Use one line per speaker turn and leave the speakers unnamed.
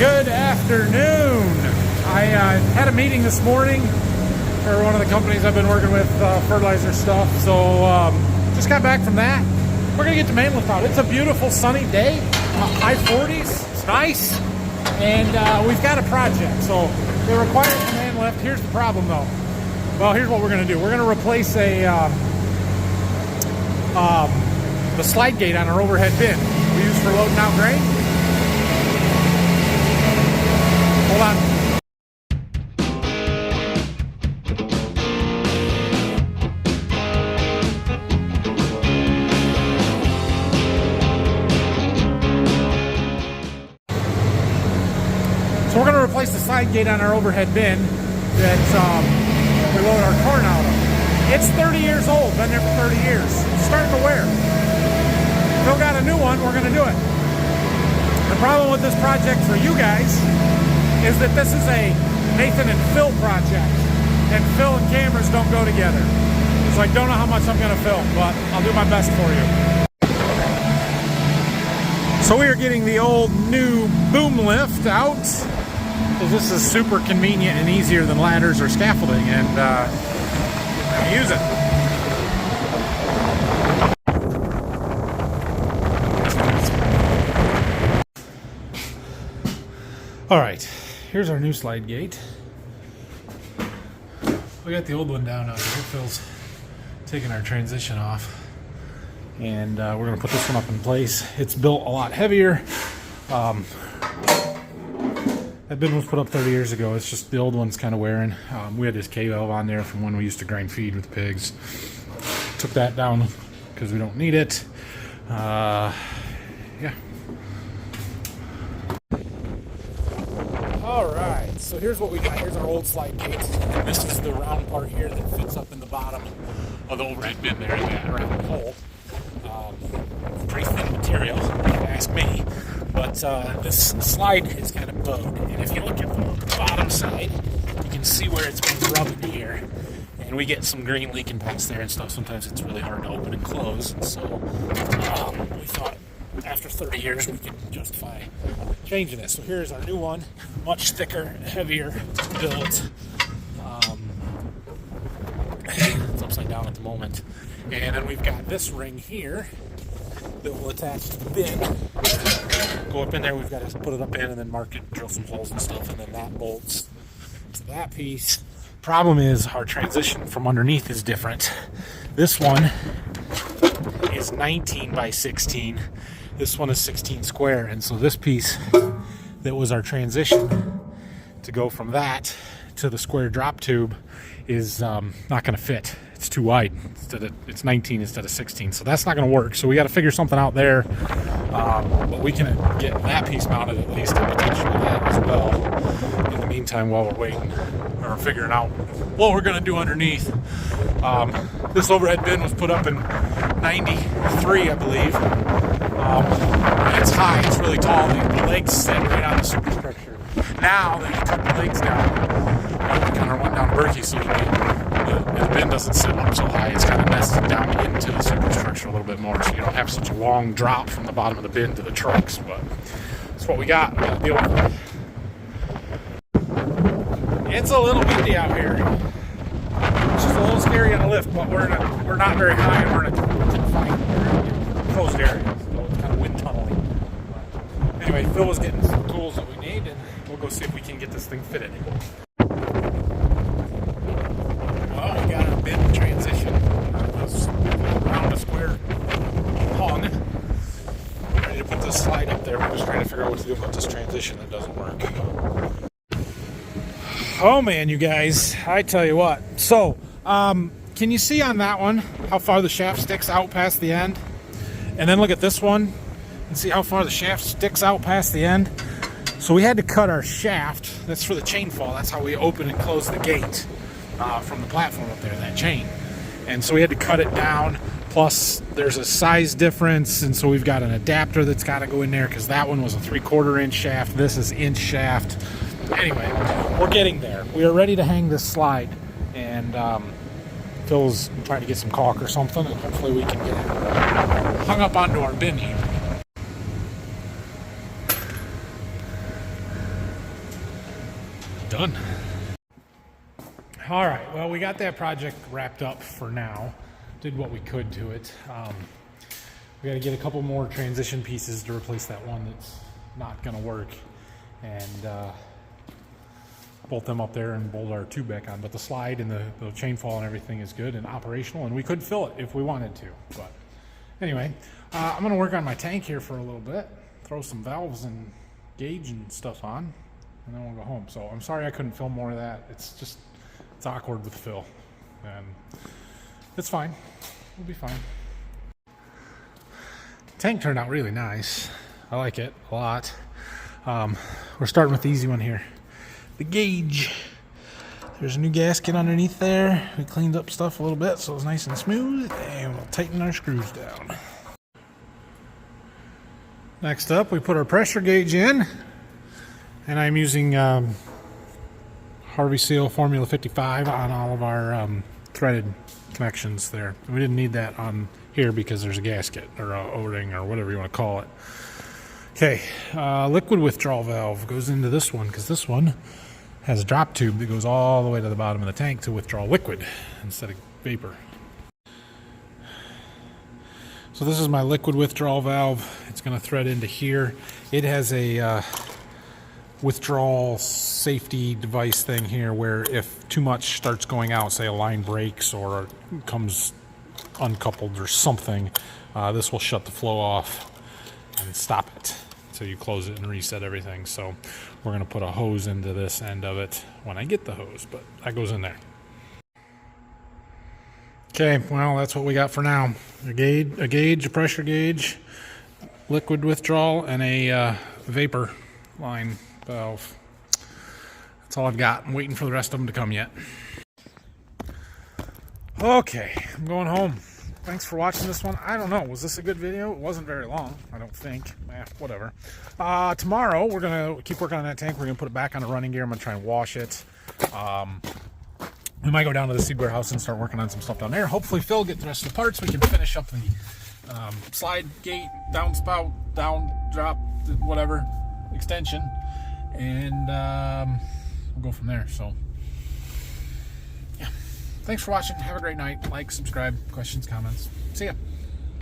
Good afternoon. I had a meeting this morning for one of the companies I've been working with, fertilizer stuff. So just got back from that. We're gonna get to main lift out. It's a beautiful sunny day, high 40s. It's nice, and we've got a project. So they require the main lift. Here's the problem, though. Well, here's what we're gonna do. We're gonna replace the slide gate on our overhead bin we use for loading out grain. Hold on. So we're going to replace the slide gate on our overhead bin that we load our corn out of. It's 30 years old, been there for 30 years. It's starting to wear. Phil got a new one, we're going to do it. The problem with this project for you guys is that this is a Nathan and Phil project, and Phil and cameras don't go together. So I don't know how much I'm going to film, but I'll do my best for you. So we are getting the old new Boomlift out, because this is super convenient and easier than ladders or scaffolding, and use it. All right, here's our new slide gate. We got the old one down now. Phil's taking our transition off, and we're gonna put this one up in place. It's built a lot heavier. That bin was put up 30 years ago. It's just the old one's kind of wearing. We had this K-valve on there from when we used to grind feed with pigs. Took that down because we don't need it. Yeah. All right, so here's what we got. Here's our old slide gate. This is the round part here that fits up in the bottom of the overhead bin there, that round hole. Pretty thin material, if you ask me. But this slide is kind of bowed, and if you look at the bottom side, you can see where it's been rubbing here, and we get some green leaking past there and stuff. Sometimes it's really hard to open and close, and so we thought after 30 years we could justify changing this. So here's our new one, much thicker, heavier built. It's upside down at the moment, and then we've got this ring here that will attach to the bin. Go up in there, we've got to put it up in and then mark it, drill some holes and stuff, and then that bolts to that piece. Problem is our transition from underneath is different. This one is 19 by 16. This one is 16 square, and so this piece that was our transition to go from that to the square drop tube is not going to fit. It's too wide. It's 19 instead of 16, so that's not going to work. So we got to figure something out there. But we can get that piece mounted at least, and potentially that as well. In the meantime, while we're waiting or figuring out what we're going to do underneath. This overhead bin was put up in '93, I believe. It's high. It's really tall. The legs sit right on the superstructure. Now that you cut the legs down, we kind of went down Berkey, so the bin doesn't sit up so high. It's kind of nested down into the superstructure a little bit more, so you don't have such a long drop from the bottom of the bin to the trucks. But that's what we got. We got to deal with it. It's a little windy out here. It's just a little scary on the lift, but we're not very high, and we're in a confined area, closed area, so it's kind of wind tunneling. But anyway, Phil was getting some tools that we need, and we'll go see if we can get this thing fitted. Well, we got our bin transition. Around a square hung. Ready to put this slide up there. We're just trying to figure out what to do about this transition that doesn't work. Oh man, you guys, I tell you what. So, can you see on that one how far the shaft sticks out past the end? And then look at this one and see how far the shaft sticks out past the end. So we had to cut our shaft. That's for the chain fall. That's how we open and close the gate from the platform up there, that chain. And so we had to cut it down. Plus, there's a size difference, and so we've got an adapter that's got to go in there because that one was a 3/4 inch shaft. This is inch shaft. Anyway, we're getting there. We are ready to hang this slide, and Phil's trying to get some caulk or something, and hopefully we can get it hung up onto our bin here. done. All right, well, we got that project wrapped up for now. Did what we could to it. We got to get a couple more transition pieces to replace that one that's not going to work, and bolt them up there and bolt our tube back on. But the slide and the chain fall and everything is good and operational, and we could fill it if we wanted to. But anyway, I'm going to work on my tank here for a little bit, throw some valves and gauge and stuff on, and then we'll go home. So I'm sorry I couldn't film more of that. It's awkward with Phil, and it's fine. We'll be fine. Tank turned out really nice. I like it a lot. We're starting with the easy one here. The gauge. There's a new gasket underneath there. We cleaned up stuff a little bit so it's nice and smooth, and we'll tighten our screws down. Next up, we put our pressure gauge in, and I'm using Harvey Seal Formula 55 on all of our threaded connections there. We didn't need that on here because there's a gasket or a O-ring or whatever you want to call it. Okay, liquid withdrawal valve goes into this one because this one has a drop tube that goes all the way to the bottom of the tank to withdraw liquid instead of vapor. So this is my liquid withdrawal valve. It's going to thread into here. It has a withdrawal safety device thing here where if too much starts going out, say a line breaks or comes uncoupled or something, this will shut the flow off and stop it. So you close it and reset everything. So we're going to put a hose into this end of it when I get the hose, but that goes in there. Okay, well, that's what we got for now. A gauge, a pressure gauge, liquid withdrawal, and a vapor line valve. That's all I've got. I'm waiting for the rest of them to come yet. Okay, I'm going home. Thanks for watching this one. I don't know, was this a good video? It wasn't very long, I don't think. Whatever. Tomorrow, we're going to keep working on that tank. We're going to put it back on the running gear. I'm going to try and wash it. We might go down to the seed warehouse and start working on some stuff down there. Hopefully Phil will get the rest of the parts. We can finish up the slide gate, downspout, down drop, whatever, extension. And we'll go from there. So, yeah. Thanks for watching. Have a great night. Like, subscribe, questions, comments. See ya.